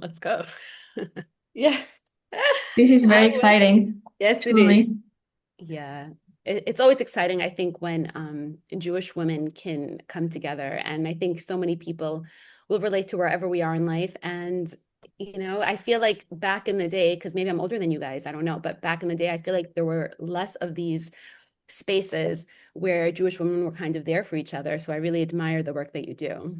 Let's go. Yes. This is very I will. exciting, Yes, it is. truly. Yeah. It's always exciting, I think, when Jewish women can come together. And I think so many people will relate to wherever we are in life. And, I feel like back in the day, because maybe I'm older than you guys, I don't know, but back in the day, I feel like there were less of these spaces where Jewish women were kind of there for each other. So I really admire the work that you do.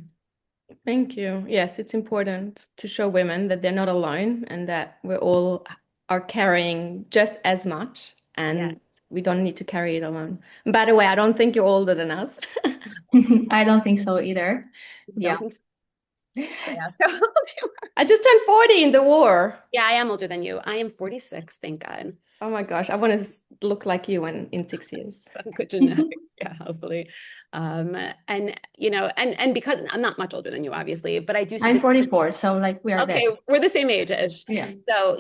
Thank you. Yes, it's important to show women that they're not alone and that we all are carrying just as much Yeah. and we don't need to carry it alone. By the way, I don't think you're older than us. I don't think so either. Yeah. Don't think so. So yeah. So how old you are? I just turned 40 in the war. Yeah, I am older than you. I am 46, thank God. Oh my gosh, I want to look like you in 6 years. Good genetics, yeah, hopefully. And and because I'm not much older than you, obviously, but I do see I'm the 44, so like we are there. okay, we're the same age-ish. Yeah. So,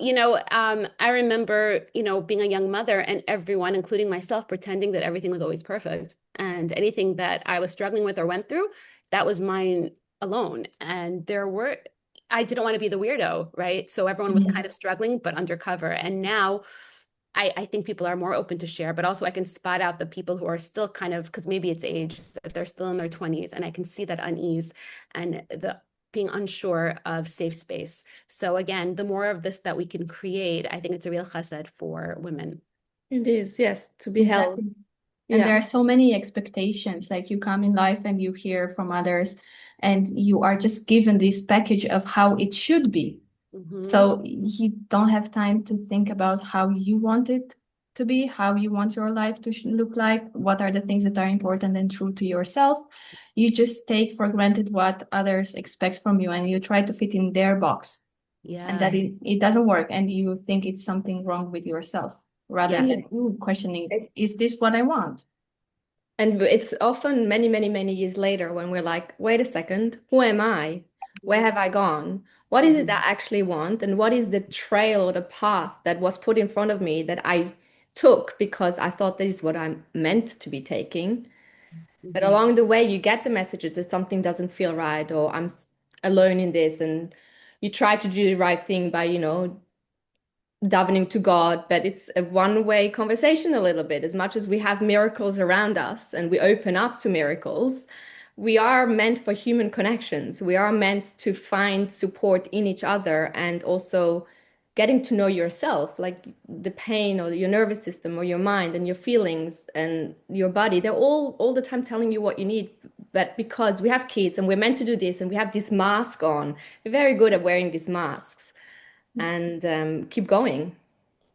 I remember, being a young mother and everyone, including myself, pretending that everything was always perfect. And anything that I was struggling with or went through, that was mine alone. And I didn't want to be the weirdo, right? So everyone was kind Mhm. of struggling, but undercover. And now I think people are more open to share, but also I can spot out the people who are still kind of, because maybe it's age, that they're still in their 20s, and I can see that unease and the being unsure of safe space. So again, the more of this that we can create, I think it's a real chesed for women. It is, yes, to be held. Exactly. And Yeah. there are so many expectations. Like you come in life and you hear from others, and you are just given this package of how it should be. Hmm. So you don't have time to think about how you want it to be, how you want your life to look like, what are the things that are important and true to yourself. You just take for granted what others expect from you and you try to fit in their box. And Yeah. that it doesn't work and you think it's something wrong with yourself rather Yeah. than questioning, is this what I want? And it's often many, many, many years later when we're like, wait a second, who am I? Where have I gone? What is it Mhm. that I actually want? And what is the trail or the path that was put in front of me that I took because I thought this is what I'm meant to be taking? But Mhm. along the way, you get the messages that something doesn't feel right, or alone in this. And you try to do the right thing by, davening to God, but it's a one-way conversation a little bit. As much as we have miracles around us and we open up to miracles, we are meant for human connections. We are meant to find support in each other and also getting to know yourself, like the pain or your nervous system or your mind and your feelings and your body. They're all the time telling you what you need. But because we have kids and we're meant to do this and we have this mask on, we're very good at wearing these masks and keep going.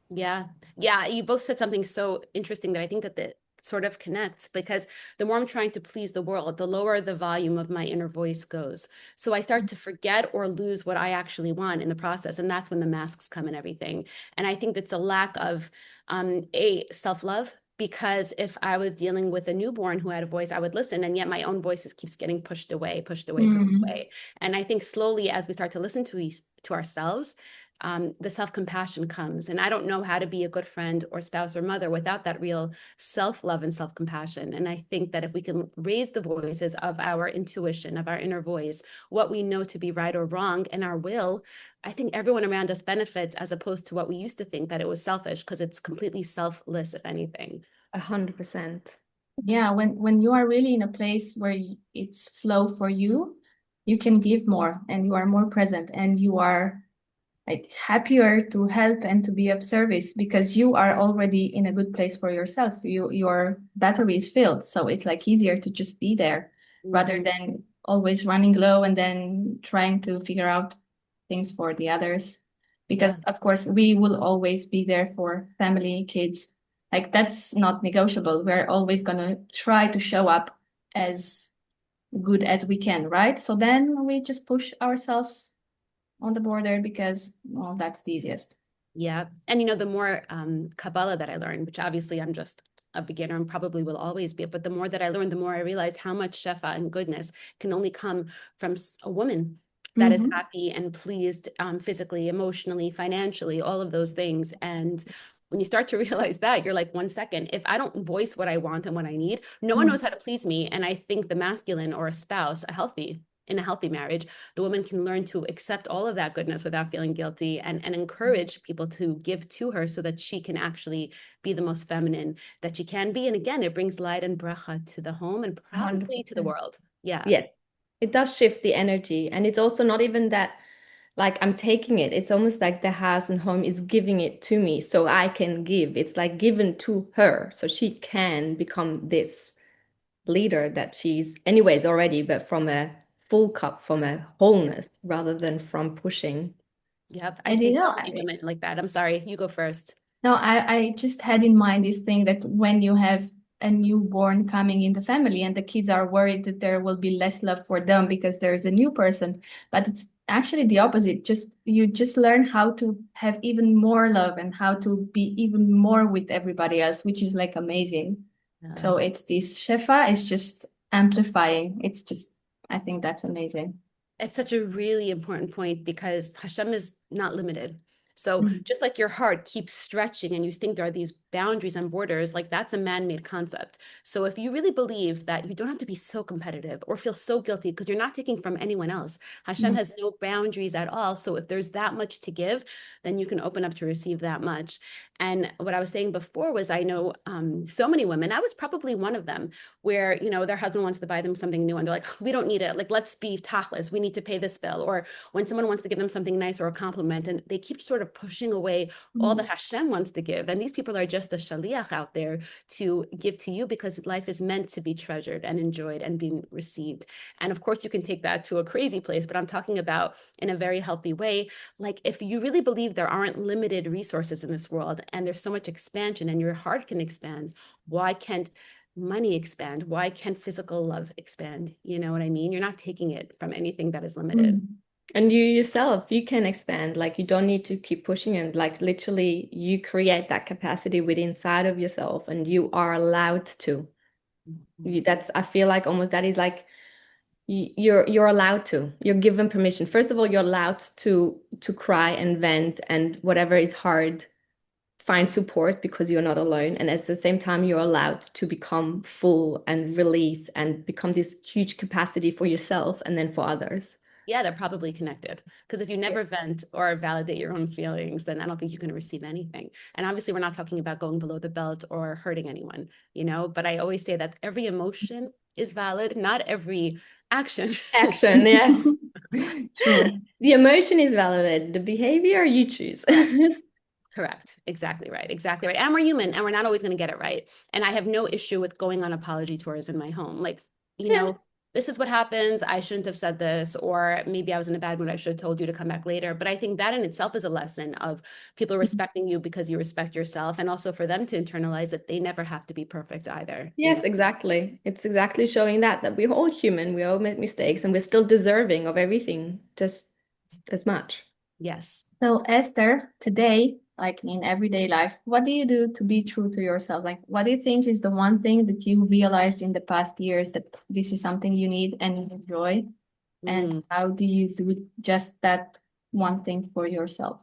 Yeah. Yeah. You both said something so interesting that I think that it sort of connects because the more I'm trying to please the world, the lower the volume of my inner voice goes. So I start to forget or lose what I actually want in the process. And that's when the masks come and everything. And I think that's a lack of a self-love. Because if I was dealing with a newborn who had a voice, I would listen. And yet my own voice just keeps getting pushed away, pushed away, pushed Mhm. away. And I think slowly as we start to listen to ourselves, the self-compassion comes. And I don't know how to be a good friend or spouse or mother without that real self-love and self-compassion. And I think that if we can raise the voices of our intuition, of our inner voice, what we know to be right or wrong, and our will, I think everyone around us benefits as opposed to what we used to think that it was selfish because it's completely selfless, if anything. 100%. Yeah, when you are really in a place where it's flow for you, you can give more and you are more present and you are like happier to help and to be of service because you are already in a good place for yourself. Your battery is filled, so it's like easier to just be there rather Hmm. than always running low and then trying to figure out things for the others. Yeah, Because of course we will always be there for family, kids. Like that's not negotiable. We're always gonna try to show up as good as we can, right? So then we just push ourselves on the border because, well, that's the easiest. Yeah. And the more Kabbalah that I learned, which obviously I'm just a beginner and probably will always be, but the more that I learned, the more I realized how much shefa and goodness can only come from a woman that is hmm, happy and pleased, physically, emotionally, financially, all of those things. And when you start to realize that, you're like, 1 second, if I don't voice what I want and what I need, no one knows how to please me. And I think the masculine or a spouse, a healthy in a healthy marriage, the woman can learn to accept all of that goodness without feeling guilty, and encourage people to give to her so that she can actually be the most feminine that she can be. And again, it brings light and bracha to the home and probably to the 100%. world. Yeah. Yes, it does shift the energy. And it's also not even that like I'm taking it. It's almost like the house and home is giving it to me so I can give. It's like given to her so she can become this leader that she's anyways already, but from a full cup, from a wholeness rather than from pushing. Yep. I And see you know, so many women like that. I'm sorry, you go first. no, I just had in mind this thing that when you have a newborn coming in the family and the kids are worried that there will be less love for them because there's a new person, but it's actually the opposite. Just you just learn how to have even more love and how to be even more with everybody else, which is like amazing. Yeah. So it's this Shefa is just amplifying. It's just, I think that's amazing. It's such a really important point because Hashem is not limited. So Mhm. just like your heart keeps stretching and you think there are these boundaries and borders, like that's a man-made concept. So if you really believe that you don't have to be so competitive or feel so guilty because you're not taking from anyone else, Hashem Mhm. has no boundaries at all. So if there's that much to give, then you can open up to receive that much. And what I was saying before was I know so many women, I was probably one of them, where, you know, their husband wants to buy them something new and they're like, we don't need it. Like, let's be tactless. We need to pay this bill. Or when someone wants to give them something nice or a compliment, and they keep sort of pushing away all that Hashem wants to give. And these people are just a shaliach out there to give to you because life is meant to be treasured and enjoyed and being received. And of course, you can take that to a crazy place, but I'm talking about in a very healthy way. Like, if you really believe there aren't limited resources in this world and there's so much expansion and your heart can expand, why can't money expand? Why can't physical love expand? You know what I mean? You're not taking it from anything that is limited. Mhm. And you yourself, you can expand. Like you don't need to keep pushing and like literally you create that capacity within inside of yourself and you are allowed to. That's I feel like almost that is like you're allowed to. You're given permission. First of all, you're allowed to cry and vent and whatever is hard, find support because you're not alone. And at the same time, you're allowed to become full and release and become this huge capacity for yourself and then for others. Yeah, they're probably connected. Because if you Yeah. never vent or validate your own feelings, then I don't think you can receive anything. And obviously, we're not talking about going below the belt or hurting anyone, you know, but I always say that every emotion is valid, not every action. Action, yes. True. The emotion is validated. The behavior you choose. Correct. Correct. Exactly right. Exactly right. And we're human and we're not always going to get it right. And I have no issue with going on apology tours in my home. Like, you Yeah. know, this is what happens. I shouldn't have said this, or maybe I was in a bad mood. I should have told you to come back later. But I think that in itself is a lesson of people respecting you because you respect yourself, and also for them to internalize that they never have to be perfect either, you Yes, know? exactly. It's exactly showing that we're all human, we all make mistakes, and we're still deserving of everything just as much. Yes. So, Esther, today, like in everyday life, what do you do to be true to yourself? Like, what do you think is the one thing that you realized in the past years that this is something you need and you enjoy? And Mm. how do you do just that one thing for yourself?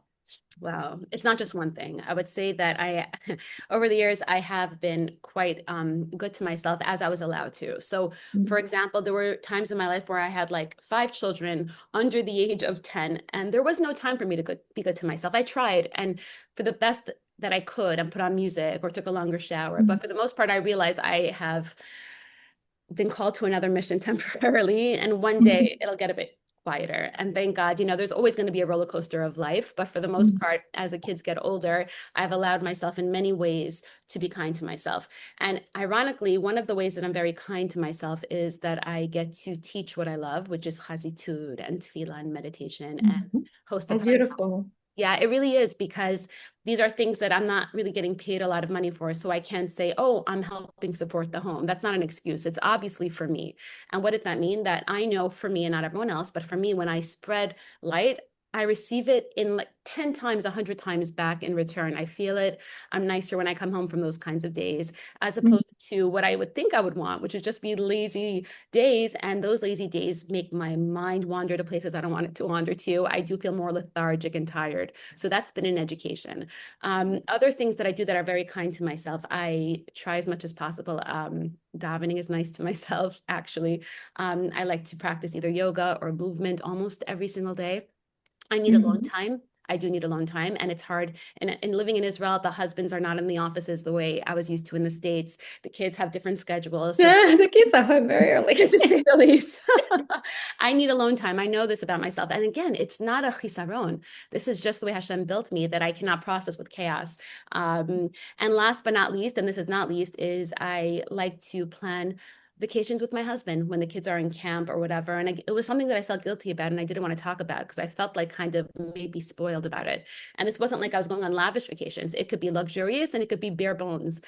Wow. It's not just one thing. I would say that over the years, I have been quite good to myself as I was allowed to. So, for Mhm. example, there were times in my life where I had like 5 children under the age of 10, and there was no time for me to be good to myself. I tried, and for the best that I could, and put on music or took a longer shower. But for the most part, I realized I have been called to another mission temporarily, and one day it'll get a bit quieter. And thank God, you know, there's always going to be a roller coaster of life. But for the most part, as the kids get older, I've allowed myself in many ways to be kind to myself. And ironically, one of the ways that I'm very kind to myself is that I get to teach what I love, which is chazitud and tefillah and meditation and Mhm. host a Oh, party. beautiful. Yeah, it really is, because these are things that I'm not really getting paid a lot of money for. So I can't say, oh, I'm helping support the home. That's not an excuse. It's obviously for me. And what does that mean? That I know for me and not everyone else, but for me, when I spread light, I receive it in like 10 times, 100 times back in return. I feel it. I'm nicer when I come home from those kinds of days, as opposed to what I would think I would want, which would just be lazy days. And those lazy days make my mind wander to places I don't want it to wander to. I do feel more lethargic and tired. So that's been an education. Other things that I do that are very kind to myself, I try as much as possible. Davening is nice to myself, actually. I like to practice either yoga or movement almost every single day. I need a long time. I do need a long time, and it's hard. And living in Israel, the husbands are not in the offices the way I was used to in the States. The kids have different schedules. So Yeah, the kids are home very early. to say the least. I need alone time. I know this about myself. And again, it's not a chisaron. This is just the way Hashem built me that I cannot process with chaos. And last but not least, and this is not least, is I like to plan vacations with my husband when the kids are in camp or whatever. And it was something that I felt guilty about and I didn't want to talk about because I felt like kind of maybe spoiled about it. And this wasn't like I was going on lavish vacations. It could be luxurious and it could be bare bones.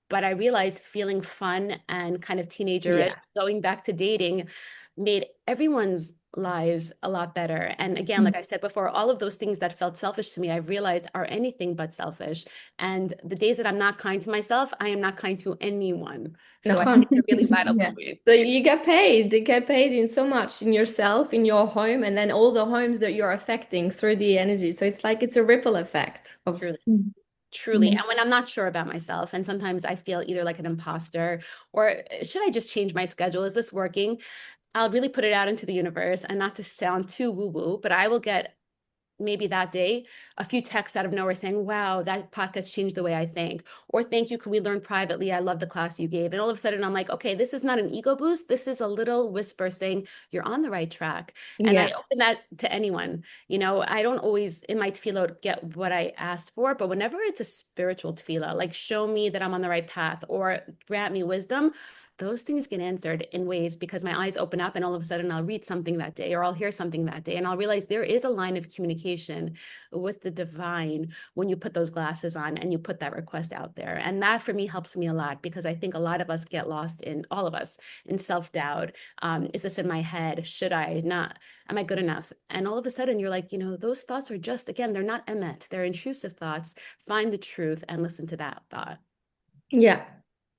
But I realized feeling fun and kind of teenagerish, Yeah. going back to dating, made everyone's lives a lot better. And again, like I said before, all of those things that felt selfish to me, I've realized are anything but selfish. And the days that I'm not kind to myself, I am not kind to anyone. So I think it's a really vital Yeah. point. So you get paid. They get paid in so much in yourself, in your home, and then all the homes that you're affecting through the energy. So it's like it's a ripple effect of Truly. Mm. Truly. Yes. And when I'm not sure about myself, and sometimes I feel either like an imposter or should I just change my schedule? Is this working? I'll really put it out into the universe, and not to sound too woo-woo, but I will get maybe that day a few texts out of nowhere saying, wow, that podcast changed the way I think, or thank you, can we learn privately, I love the class you gave. And all of a sudden I'm like, okay, this is not an ego boost, this is a little whisper saying you're on the right track. And I yeah. open that to anyone. I don't always in my tefillah get what I asked for, but whenever it's a spiritual tefillah, like show me that I'm on the right path or grant me wisdom, those things get answered in ways because my eyes open up and all of a sudden I'll read something that day or I'll hear something that day and I'll realize there is a line of communication with the divine when you put those glasses on and you put that request out there. And that for me helps me a lot because I think a lot of us get lost in, all of us, in self-doubt. Is this in my head? Should I not? Am I good enough? And all of a sudden you're like, those thoughts are just, again, they're not emet, they're intrusive thoughts. Find the truth and listen to that thought. Yeah.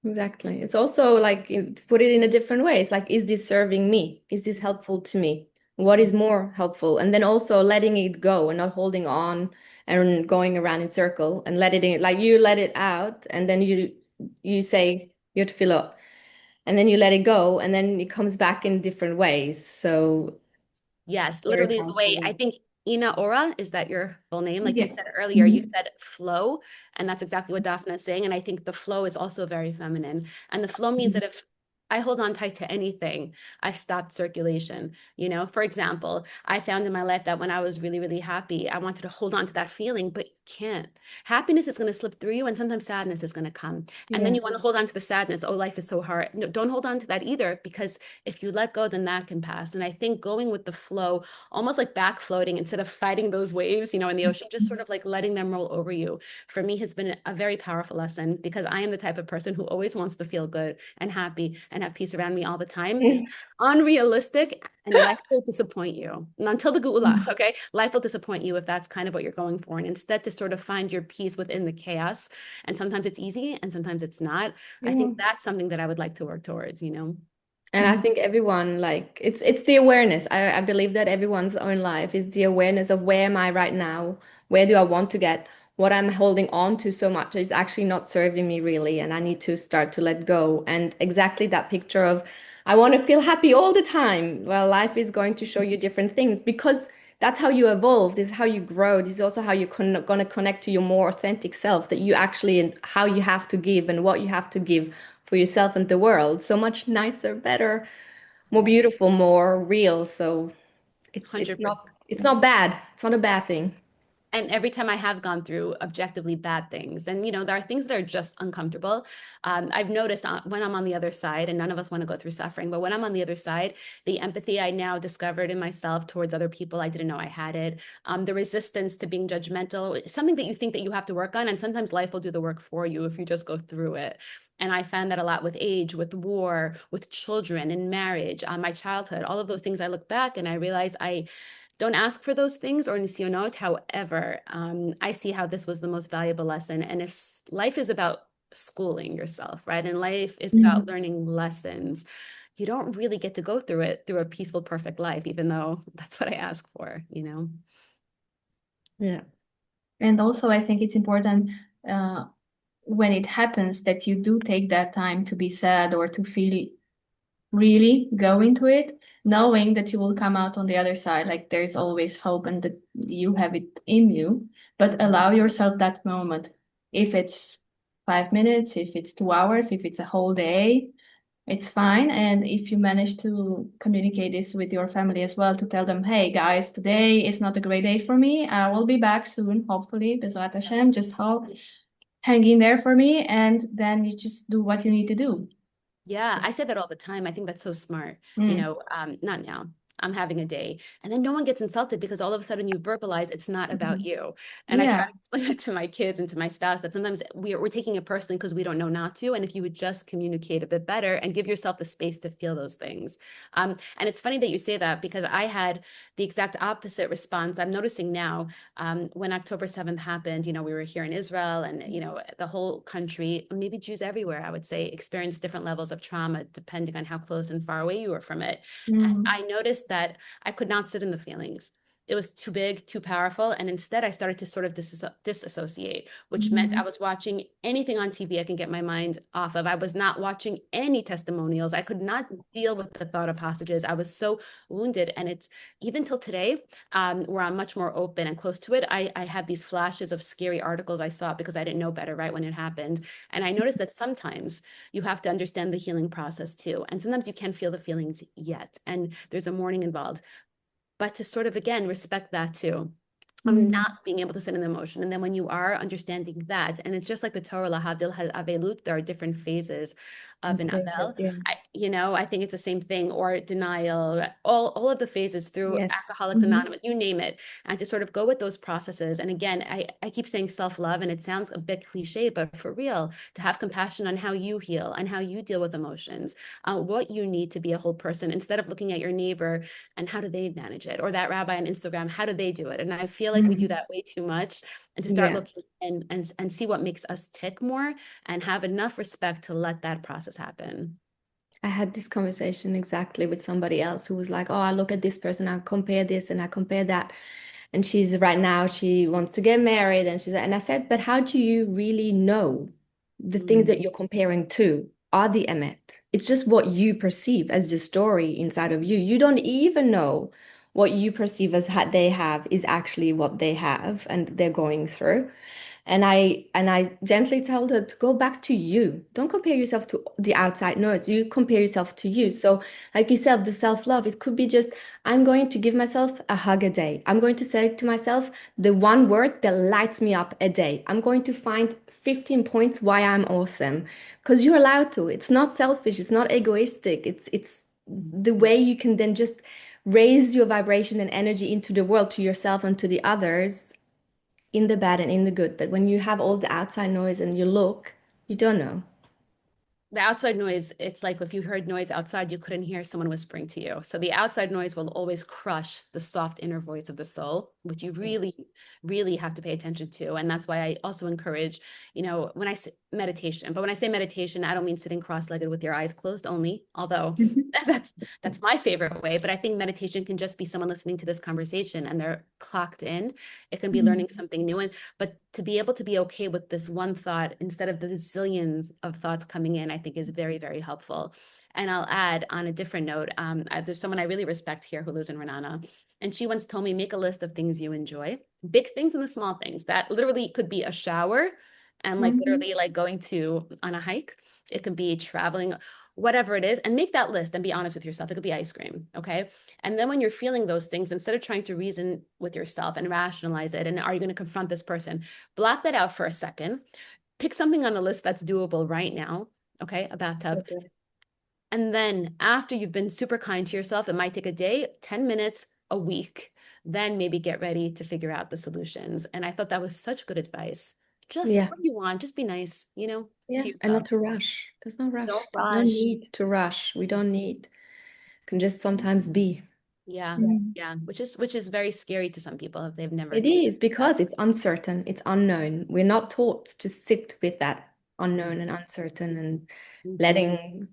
Exactly. It's also like to put it in a different way. It's like, is this serving me? Is this helpful to me? What is more helpful? And then also letting it go and not holding on and going around in circle and letting it, like you let it out and then you say you have to fill up and then you let it go and then it comes back in different ways. So Yes, very literally the way I powerful. think Ina Ora, is that your full name? Like you Yes. said earlier, you said flow, and that's exactly what Daphne is saying. And I think the flow is also very feminine. And the flow means that if I hold on tight to anything, I stopped circulation. For example, I found in my life that when I was really, really happy, I wanted to hold on to that feeling, but you can't. Happiness is going to slip through you, and sometimes sadness is going to come. And then Yeah. you want to hold on to the sadness. Oh, life is so hard. No, don't hold on to that either, because if you let go, then that can pass. And I think going with the flow, almost like back floating instead of fighting those waves, in the ocean, just sort of like letting them roll over you, for me has been a very powerful lesson because I am the type of person who always wants to feel good and happy and have peace around me all the time. Unrealistic, and life will disappoint you. And until the Geula, okay? Life will disappoint you if that's kind of what you're going for. And instead to sort of find your peace within the chaos. And sometimes it's easy and sometimes it's not. I Yeah. think that's something that I would like to work towards. And I think everyone like it's the awareness. I believe that everyone's own life is the awareness of where am I right now? Where do I want to get? What I'm holding on to so much is actually not serving me really, and I need to start to let go. And exactly that picture of I want to feel happy all the time. Well, life is going to show you different things because that's how you evolve. This is how you grow. This is also how you're going to connect to your more authentic self, that you actually and how you have to give and what you have to give for yourself and the world. So much nicer, better, more beautiful, more real. So it's 100%. not bad. It's not a bad thing. And every time I have gone through objectively bad things, and there are things that are just uncomfortable. I've noticed when I'm on the other side, and none of us want to go through suffering, but when I'm on the other side, the empathy I now discovered in myself towards other people, I didn't know I had it. The resistance to being judgmental, something that you think that you have to work on, and sometimes life will do the work for you if you just go through it. And I found that a lot with age, with war, with children, in marriage, my childhood, all of those things. I look back and I realize don't ask for those things or nisionot. However, I see how this was the most valuable lesson. And if life is about schooling yourself, right? And life is about learning lessons, you don't really get to go through it through a peaceful, perfect life, even though that's what I ask for, you know? Yeah. And also, I think it's important when it happens that you do take that time to be sad or to feel really go into it, knowing that you will come out on the other side. Like there's always hope and that you have it in you, but allow yourself that moment. If it's 5 minutes, if it's 2 hours, if it's a whole day, it's fine. And if you manage to communicate this with your family as well, to tell them, hey guys, today is not a great day for me. I will be back soon, hopefully, Bezrat Hashem, just hang in there for me. And then you just do what you need to do. Yeah, I say that all the time. I think that's so smart. Mm. Not now. I'm having a day. And then no one gets insulted because all of a sudden you verbalize it's not about you. And I try Yeah. to explain that to my kids and to my spouse that sometimes we're taking it personally because we don't know not to. And if you would just communicate a bit better and give yourself the space to feel those things. And it's funny that you say that because I had the exact opposite response. I'm noticing now when October 7th happened, we were here in Israel and, the whole country, maybe Jews everywhere, I would say, experienced different levels of trauma depending on how close and far away you were from it. And I noticed that I could not sit in the feelings. It was too big, too powerful. And instead, I started to sort of disassociate, which meant I was watching anything on TV I can get my mind off of. I was not watching any testimonials. I could not deal with the thought of hostages. I was so wounded. And it's even till today, where I'm much more open and close to it, I have these flashes of scary articles I saw because I didn't know better right when it happened. And I noticed that sometimes you have to understand the healing process too. And sometimes you can't feel the feelings yet. And there's a mourning involved. But to sort of, again, respect that too. Of not being able to sit in the emotion. And then when you are understanding that, and it's just like the Torah, lahavdil avelut, there are different phases of an avel. Yeah. I think it's the same thing, or denial, all of the phases through Yes. Alcoholics Anonymous, you name it, and to sort of go with those processes. And again, I keep saying self-love, and it sounds a bit cliche, but for real, to have compassion on how you heal and how you deal with emotions, what you need to be a whole person, instead of looking at your neighbor and how do they manage it, or that rabbi on Instagram, how do they do it? And I feel like we do that way too much, and to start looking and see what makes us tick more and have enough respect to let that process happen. I had this conversation exactly with somebody else who was like, oh, I look at this person, I compare this and I compare that. And she's right now, she wants to get married. And I said, but how do you really know the things that you're comparing to are the emet? It's just what you perceive as the story inside of you. You don't even know what you perceive as they have is actually what they have and they're going through. And I gently tell her to go back to you. Don't compare yourself to the outside noise. You compare yourself to you. So, like you said, the self-love, it could be just, I'm going to give myself a hug a day. I'm going to say to myself the one word that lights me up a day. I'm going to find 15 points why I'm awesome. Because you're allowed to. It's not selfish, it's not egoistic. It's the way you can then just raise your vibration and energy into the world, to yourself and to the others, in the bad and in the good. But when you have all the outside noise and you look, you don't know. The outside noise, it's like if you heard noise outside, you couldn't hear someone whispering to you. So the outside noise will always crush the soft inner voice of the soul, which you really, really have to pay attention to. And that's why I also encourage, when I say meditation, but when I say meditation, I don't mean sitting cross-legged with your eyes closed only, although that's my favorite way. But I think meditation can just be someone listening to this conversation and they're clocked in. It can be learning something new. But to be able to be okay with this one thought instead of the zillions of thoughts coming in, I think is very, very helpful. And I'll add on a different note, there's someone I really respect here who lives in Renana. And she once told me, make a list of things you enjoy, big things and the small things. That literally could be a shower and literally like going on a hike. It could be traveling, whatever it is, and make that list and be honest with yourself. It could be ice cream. Okay. And then when you're feeling those things, instead of trying to reason with yourself and rationalize it, and are you going to confront this person, block that out for a second, pick something on the list that's doable right now. Okay. A bathtub. Okay. And then after you've been super kind to yourself, it might take a day, 10 minutes, a week, then maybe get ready to figure out the solutions. And I thought that was such good advice. Just Yeah. what you want, just be nice, Yeah. to And yourself. not to rush. There's no rush. Don't There's no rush. need to rush. We don't need. Can just sometimes be. Yeah. Mm. Yeah. Which is very scary to some people if they've never It experienced is because it's uncertain, it's unknown. We're not taught to sit with that that. unknown and uncertain and Mhm. letting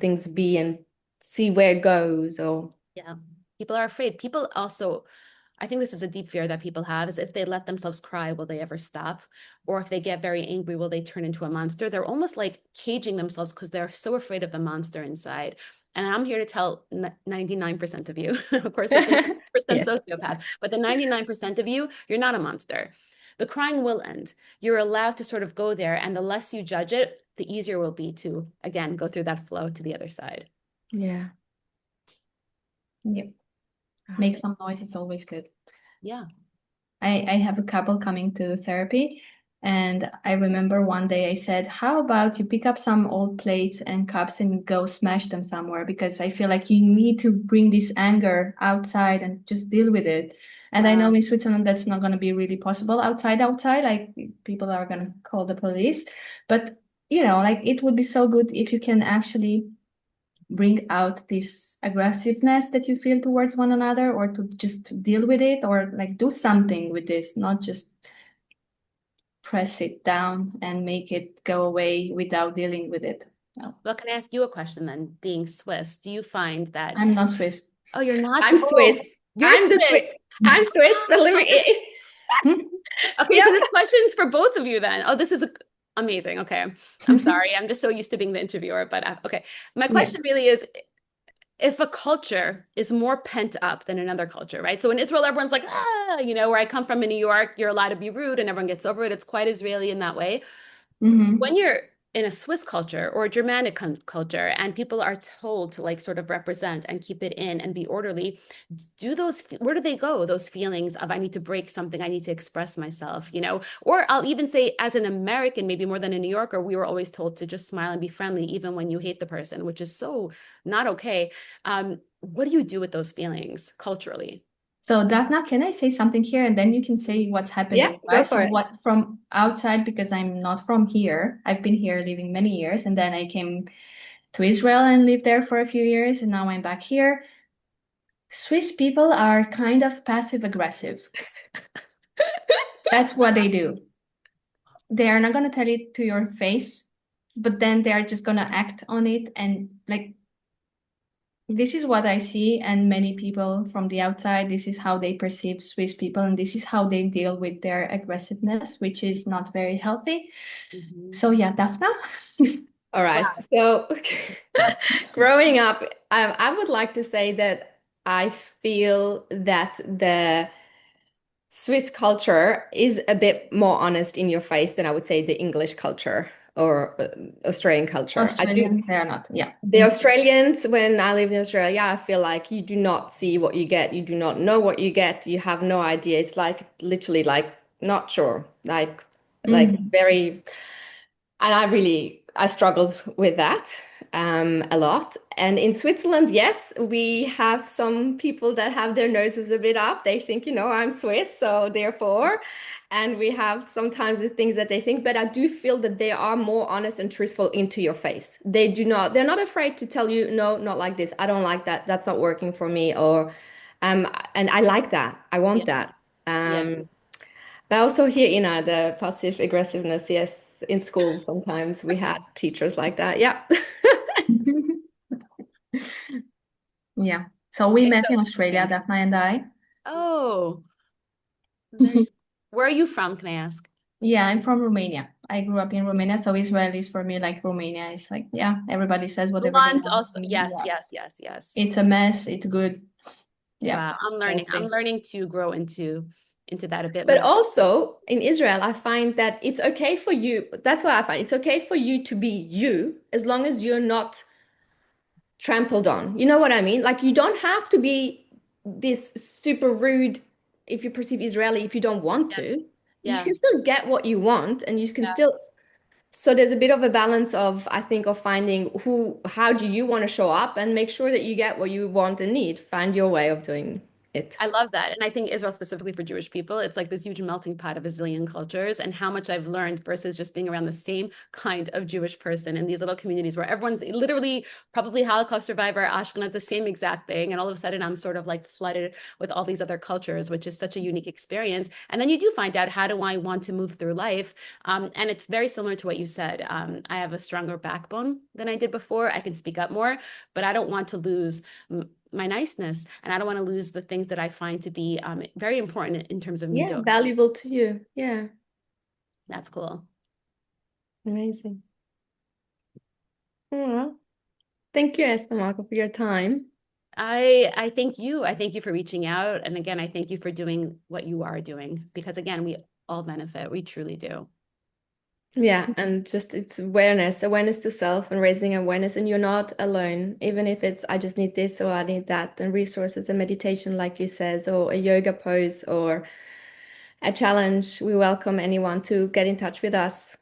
things be and see where it goes or Yeah. People are afraid. People also, I think this is a deep fear that people have is if they let themselves cry, will they ever stop? Or if they get very angry, will they turn into a monster? They're almost like caging themselves because they're so afraid of the monster inside. And I'm here to tell 99% of you, of course, there's going to be 1% yes. sociopath, but the 99% of you, you're not a monster. The crying will end. You're allowed to sort of go there. And the less you judge it, the easier it will be to, again, go through that flow to the other side. Yeah. Yep. Make some noise. It's always good. Yeah. I have a couple coming to therapy, and I remember one day I said, how about you pick up some old plates and cups and go smash them somewhere? Because I feel like you need to bring this anger outside and just deal with it. And I know Wow. in Switzerland that's not going to be really possible outside, like people are going to call the police. But, like it would be so good if you can actually bring out this aggressiveness that you feel towards one another, or to just deal with it, or like do something with this, not just press it down and make it go away without dealing with it. No. Well, can I ask you a question then? Being Swiss, do you find that, I'm not Swiss. oh, you're not, I'm oh, Swiss. you're I'm the Swiss. Swiss. I'm Swiss, believe me. Okay, so Yep. this question is for both of you then. Oh, this is amazing. Okay. I'm sorry. I'm just so used to being the interviewer, but okay. My Yeah. question really is if a culture is more pent up than another culture, right? So in Israel, everyone's like, where I come from in New York, you're allowed to be rude and everyone gets over it. It's quite Israeli in that way. Hmm. When you're in a Swiss culture or a Germanic culture and people are told to like sort of represent and keep it in and be orderly, where do they go? Those feelings of I need to break something, I need to express myself, Or I'll even say as an American, maybe more than a New Yorker, we were always told to just smile and be friendly, even when you hate the person, which is so not okay. What do you do with those feelings culturally? So Daphna, can I say something here, and then you can say what's Yeah, happening, go right? for So it. what from outside, because I'm not from here. I've been here living many years, and then I came to Israel and lived there for a few years, and now I'm back here. Swiss people are kind of passive aggressive. That's what they do. They are not going to tell it to your face, but then they are just going to act on it. And like, this is what I see. And many people from the outside, this is how they perceive Swiss people. And this is how they deal with their aggressiveness, which is not very healthy. Mhm. So, yeah, Daphna. All right. So growing up, I would like to say that I feel that the Swiss culture is a bit more honest in your face than I would say the English culture or Australian culture. I do. Australians, they are not. Yeah. The Australians, when I lived in Australia, I feel like you do not see what you get. You do not know what you get. You have no idea. It's like literally like not sure, like Mhm. very. And I struggled with that a lot. And in Switzerland, yes, we have some people that have their noses a bit up. They think, I'm Swiss, so therefore, and we have sometimes the things that they think, but I do feel that they are more honest and truthful into your face. They're not afraid to tell you, no, not like this. I don't like that. That's not working for me. And I like that. I Yeah. want that. Yeah. But also here, the passive aggressiveness, yes, in school sometimes we had teachers like that. Yeah. Yeah. So we Okay, met so in Australia, Daphna and I. oh, very. Where are you from, can I ask? Yeah, I'm from Romania. I grew up in Romania, so Israel is for me like Romania is like, yeah, everybody says whatever they Blunt want. also. And Yes, yeah, yes, yes, yes. it's a mess. It's good. Yeah. Wow, I'm I learning. I'm think. learning to grow into that a bit But more. also in Israel, I find that it's okay for you. That's why I find it's okay for you to be you as long as you're not trampled on. You know what I mean? Like you don't have to be this super rude if you perceive Israeli if you don't want Yeah, to. You yeah, can still get what you want and you can yeah. still. So there's a bit of a balance of, I think, of finding how do you want to show up and make sure that you get what you want and need. Find your way of doing. it. I love that. And I think Israel, specifically for Jewish people, it's like this huge melting pot of a zillion cultures, and how much I've learned versus just being around the same kind of Jewish person in these little communities where everyone's literally probably Holocaust survivor, Ashkenaz, the same exact thing. And all of a sudden I'm sort of like flooded with all these other cultures, which is such a unique experience. And then you do find out, how do I want to move through life? And it's very similar to what you said. I have a stronger backbone than I did before. I can speak up more, but I don't want to lose my niceness, and I don't want to lose the things that I find to be very important in terms of Yeah, midot. valuable to you. Yeah, That's cool. amazing. Well, thank you, Esther Malka, for your time. I thank you. I thank you for reaching out. And again, I thank you for doing what you are doing, because again, we all benefit. We truly do. Yeah, and just it's awareness to self and raising awareness, and you're not alone. Even if it's I just need this or I need that, and resources and meditation, like you says, or a yoga pose or a challenge, we welcome anyone to get in touch with us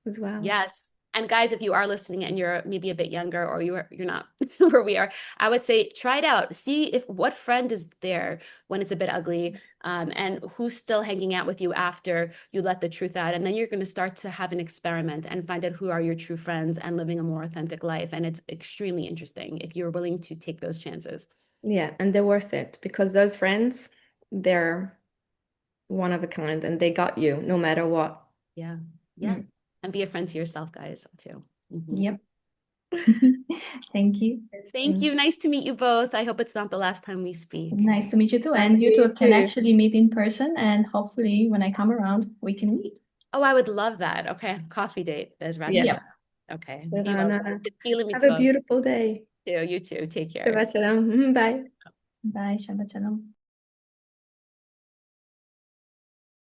as well. Yes. And guys, if you are listening and you're maybe a bit younger, or you're not where we are, I would say try it out. See if what friend is there when it's a bit ugly, and who's still hanging out with you after you let the truth out. And then you're going to start to have an experiment and find out who are your true friends and living a more authentic life. And it's extremely interesting if you're willing to take those chances. Yeah, and they're worth it because those friends, they're one of a kind and they got you no matter what. Yeah. Yeah. And be a friend to yourself, guys, too. Yep. Thank you. Thank you. Nice to meet you both. I hope it's not the last time we speak. Nice to meet you too. Nice And to you meet two you can too. actually meet in person, and hopefully when I come around, we can meet. Oh, I would love that. Okay. Coffee date. There's Yes. Yep. Okay. Have a beautiful day. You too. Take care. Shabbat shalom. Bye. Bye. Shabbat shalom.